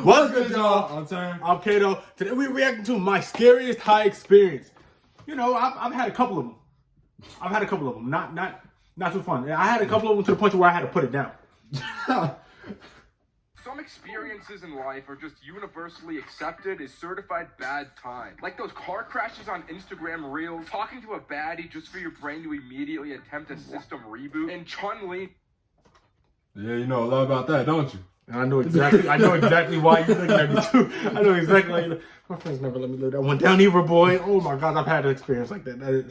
What's good, y'all? I'm Kato. Today we're reacting to my scariest high experience. You know, I've had a couple of them. Not too fun. I had a couple of them to the point where I had to put it down. Some experiences in life are just universally accepted as certified bad time. Like those car crashes on Instagram Reels, talking to a baddie just for your brain to immediately attempt a system reboot, and Chun-Li. Yeah, you know a lot about that, don't you? I know exactly why you're looking at me too. I know exactly why you're my friends never let me live that one down either, boy. Oh my God, I've had an experience like that.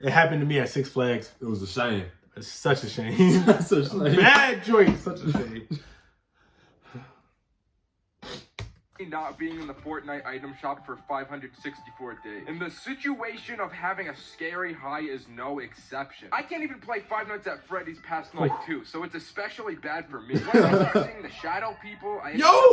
It happened to me at Six Flags. It was a shame. It's such a shame. That's a shame. Bad joint. Such a shame. Not being in the Fortnite item shop for 564 days. And the situation of having a scary high is no exception. I can't even play Five Nights at Freddy's past night 2, so it's especially bad for me. When I start seeing the shadow people,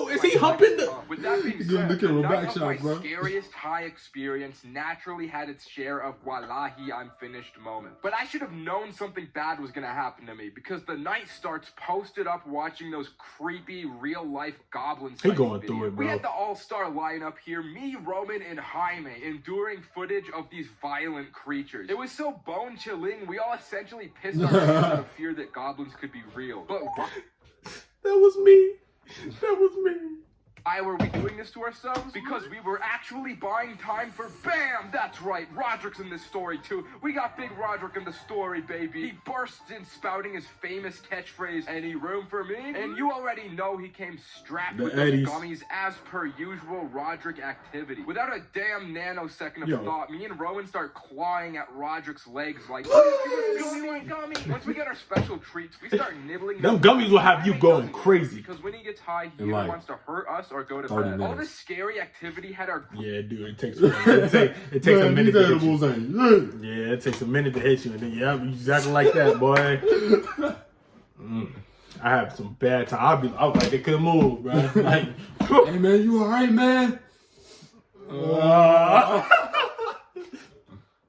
is he humping the... With that being said, the night of my scariest high experience naturally had its share of wallahi I'm finished moment. But I should have known something bad was gonna happen to me, because the night starts posted up watching those creepy real-life goblins. He going through it, bro. We had the all-star lineup here, me, Roman, and Jaime, enduring footage of these violent creatures. It was so bone-chilling, we all essentially pissed our pants out of fear that goblins could be real. But that was me. That was me. why were we doing this to ourselves? Because we were actually buying time for BAM! That's right, Roderick's in this story too. We got Big Roderick in the story, baby. He bursts in spouting his famous catchphrase, "Any room for me?" And you already know he came strapped with those gummies as per usual Roderick activity. Without a damn nanosecond of thought, me and Rowan start clawing at Roderick's legs like, gummy. Once we get our special treats, we start nibbling. Them gummies will have you going crazy. Because when he gets high, he either wants to hurt us or go to bed. Minutes. All this scary activity had our... Yeah, dude, it takes a minute to hit you. Yeah, it takes a minute to hit you. And then, yeah, exactly like that, boy. I have some bad time. I was like, they couldn't move, bro. Like, hey, man, you all right, man?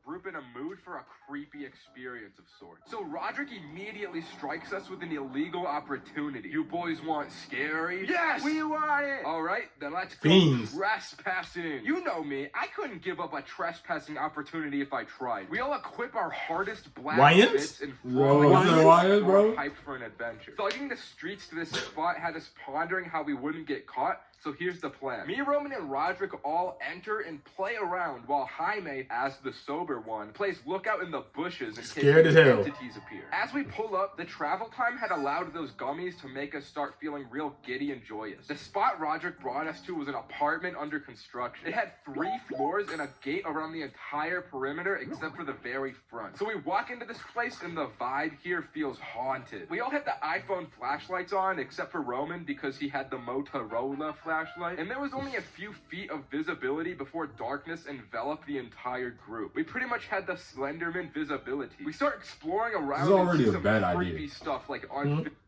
Group in a mood for a creepy experience of sorts. So Roderick immediately strikes us with an illegal opportunity. You boys want scary? Yes! We want it! Alright, then let's go trespassing. You know me, I couldn't give up a trespassing opportunity if I tried. We all equip our hardest black fits and hyped for an adventure. Thugging the streets to this spot had us pondering how we wouldn't get caught. So here's the plan. Me, Roman, and Roderick all enter and play around while Jaime, as the sober one, plays lookout in the bushes in case entities appear. As we pull up, the travel time had allowed those gummies to make us start feeling real giddy and joyous. The spot Roderick brought us to was an apartment under construction. It had 3 floors and a gate around the entire perimeter except for the very front. So we walk into this place and the vibe here feels haunted. We all had the iPhone flashlights on except for Roman because he had the Motorola flashlight, and there was only a few feet of visibility before darkness enveloped the entire group. We pretty much had the Slenderman visibility. We start exploring around. This is already a bad creepy idea. Stuff like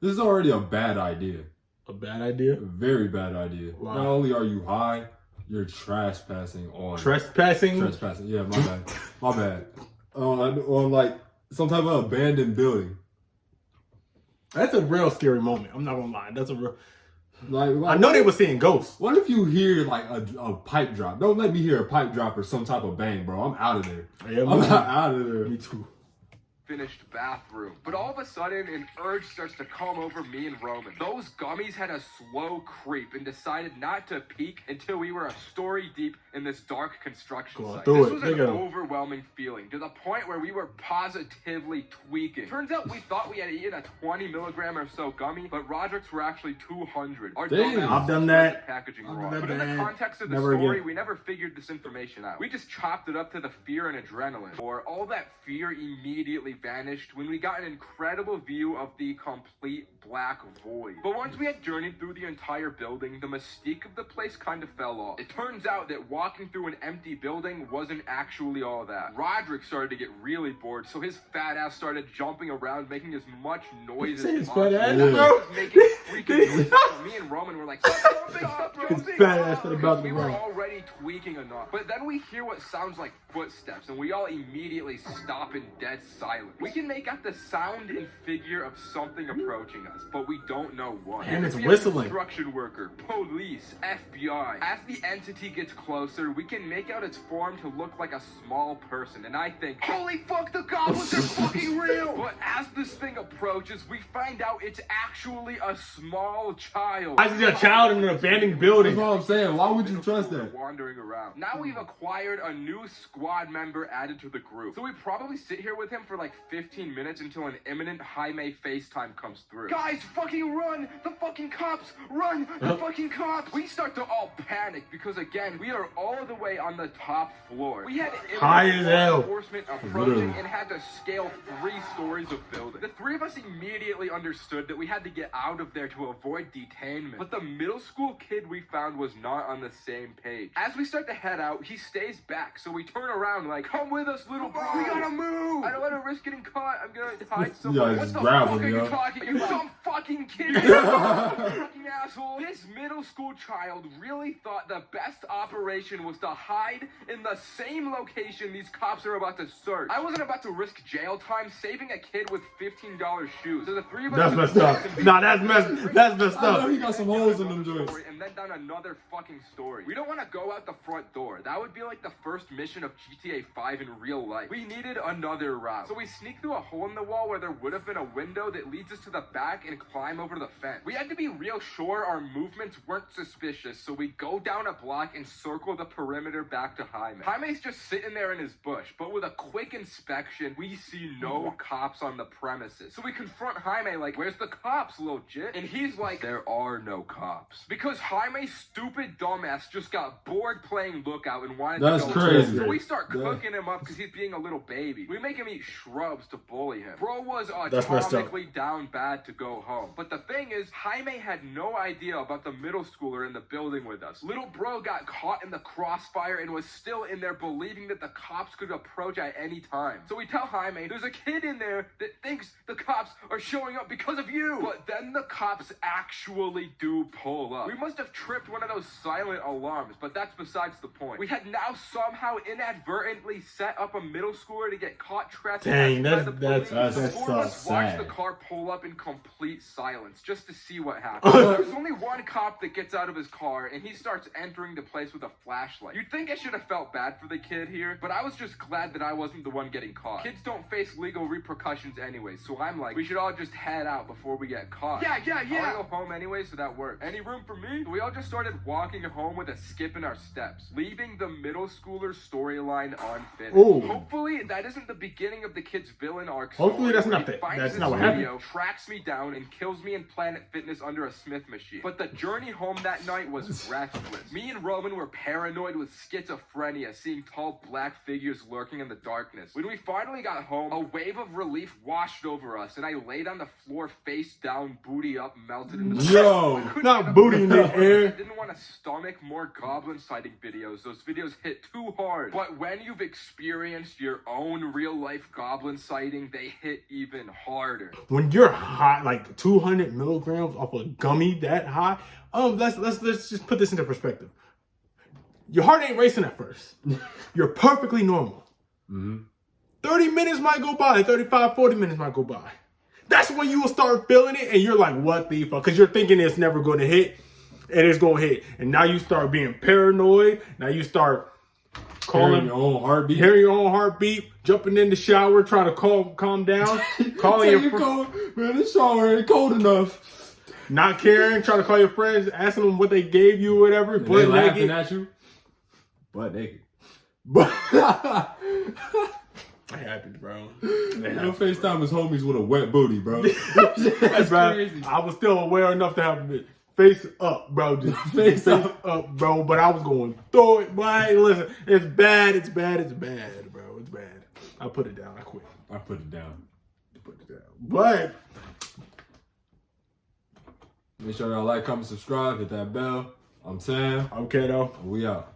This is already a bad idea. A bad idea? A very bad idea. Wow. Not only are you high, you're trespassing on. Trespassing? Trespassing. Yeah, my bad. My bad. On like some type of abandoned building. That's a real scary moment. I'm not gonna lie. That's a real. Like, I know they were seeing ghosts. What if you hear like a pipe drop? Don't let me hear a pipe drop or some type of bang, bro. I'm out of there. Yeah, I'm out of there. Me too. Finished bathroom. But all of a sudden, an urge starts to come over me and Roman. Those gummies had a slow creep and decided not to peak until we were a story deep in this dark construction site. This was an overwhelming feeling to the point where we were positively tweaking. Turns out we thought we had eaten a 20 milligram or so gummy, but Roderick's were actually 200. Our I've done that. Packaging wrong. But in the context of the story, we never figured this information out. We just chopped it up to the fear and adrenaline, or all that fear immediately vanished when we got an incredible view of the complete black void. But once we had journeyed through the entire building, the mystique of the place kind of fell off. It turns out that walking through an empty building wasn't actually all that. Roderick started to get really bored, so his fat ass started jumping around, making as much noise as possible. Making freaking noise. So me and Roman were like, stop jumping. We were already tweaking enough. But then we hear what sounds like footsteps, and we all immediately stop in dead silence. silent. We can make out the sound and figure of something approaching us, but we don't know what. And it's We have whistling. Construction worker, police, FBI. As the entity gets closer, we can make out its form to look like a small person, and I think, holy fuck, the goblins are fucking real! But as this thing approaches, we find out it's actually a small child. I see a child in an abandoned building. That's what I'm saying. Why would you trust that? Wandering around. Now we've acquired a new squad member added to the group. So we probably sit here with him for like 15 minutes until an imminent Jaime FaceTime comes through. Guys, fucking run! The fucking cops! Run! The fucking cops! We start to all panic because again, we are all the way on the top floor. We had High as hell. enforcement approaching and had to scale 3 stories of building. The 3 of us immediately understood that we had to get out of there to avoid detainment. But the middle school kid we found was not on the same page. As we start to head out, he stays back, so we turn around like, come with us, little bro. We gotta move. I don't want to risk getting caught. I'm gonna hide somewhere. Yeah, What just the grab fuck him, are you yo. talking? You dumb fucking kid. Fucking asshole. This middle school child really thought the best operation was to hide in the same location these cops are about to search. I wasn't about to risk jail time saving a kid with $15 shoes. So the 3 of us. That's messed up. Nah, that's messed I know he up. got some holes in them joints. And then down another fucking story. We don't want to go out the front door. That would be like the first mission of GTA 5 in real life. We needed another route. So we sneak through a hole in the wall where there would have been a window that leads us to the back and climb over the fence. We had to be real sure our movements weren't suspicious, so we go down a block and circle the perimeter back to Jaime. Jaime's just sitting there in his bush, but with a quick inspection, we see no cops on the premises. So we confront Jaime like, where's the cops, little jit? And he's like, there are no cops. Because Jaime's stupid dumbass just got bored playing lookout and wanted That's to go crazy. So we start cooking him up because he's being a little baby. We make him eat shrubs to bully him. Bro was That's messed up. atomically down bad to go home. But the thing is, Jaime had no idea about the middle schooler in the building with us. Little bro got caught in the crossfire and was still in there believing that the cops could approach at any time. So we tell Jaime, there's a kid in there that thinks the cops are showing up because of you. But then the cops actually do pull up. We must have tripped one of those silent alarms, but that's besides the point. We had now somehow inadvertently set up a middle schooler to get caught trespassing by the police. That's The four of us so watched sad. the car pull up in complete silence just to see what happens. There's only one cop that gets out of his car and he starts entering the place with a flashlight. You'd think I should have felt bad for the kid here, but I was just glad that I wasn't the one getting caught. Kids don't face legal repercussions anyway, so I'm like, we should all just head out before we get caught. Yeah. I wanna go home anyway, so that works. Any room for me? We all just started walking home with a skip in our steps, leaving the middle schooler storyline unfinished. Ooh. Hopefully that isn't the beginning of the kid's villain arc. Hopefully that's where not he the- finds that's this not what video, happened. tracks me down and kills me in Planet Fitness under a Smith machine. But the journey home that night was restless. Me and Roman were paranoid with schizophrenia, seeing tall black figures lurking in the darkness. When we finally got home, a wave of relief washed over us, and I laid on the floor face down, booty up, melted into the Yo, I couldn't not get up booty in the the floor. air. I didn't want to stomach more goblin sighting videos. Those videos hit too hard. But when you've experienced your own real life goblin sighting, they hit even harder. When you're high, like 200 milligrams off a gummy that high, let's just put this into perspective. Your heart ain't racing at first. You're perfectly normal. 30 minutes might go by, 35, 40 minutes might go by. That's when you will start feeling it and you're like, what the fuck? Because you're thinking it's never going to hit and it's going to hit. And now you start being paranoid. Now you start hearing your own heartbeat. hearing your own heartbeat, jumping in the shower, trying to calm down, calling your cold. Man, this shower ain't cold enough. not caring, trying to call your friends, asking them what they gave you or whatever, They butt laughing naked. at you. Butt naked. But it happened, bro. Your FaceTime is homies with a wet booty, bro. That's crazy. I was still aware enough to have it face up, bro. Just Face up, bro. But I was going through it, boy. Listen, it's bad, bro. It's bad. I put it down. I quit. I put it down. Put it down. But Make sure y'all like, comment, subscribe, hit that bell. I'm Sam. okay, though. We out.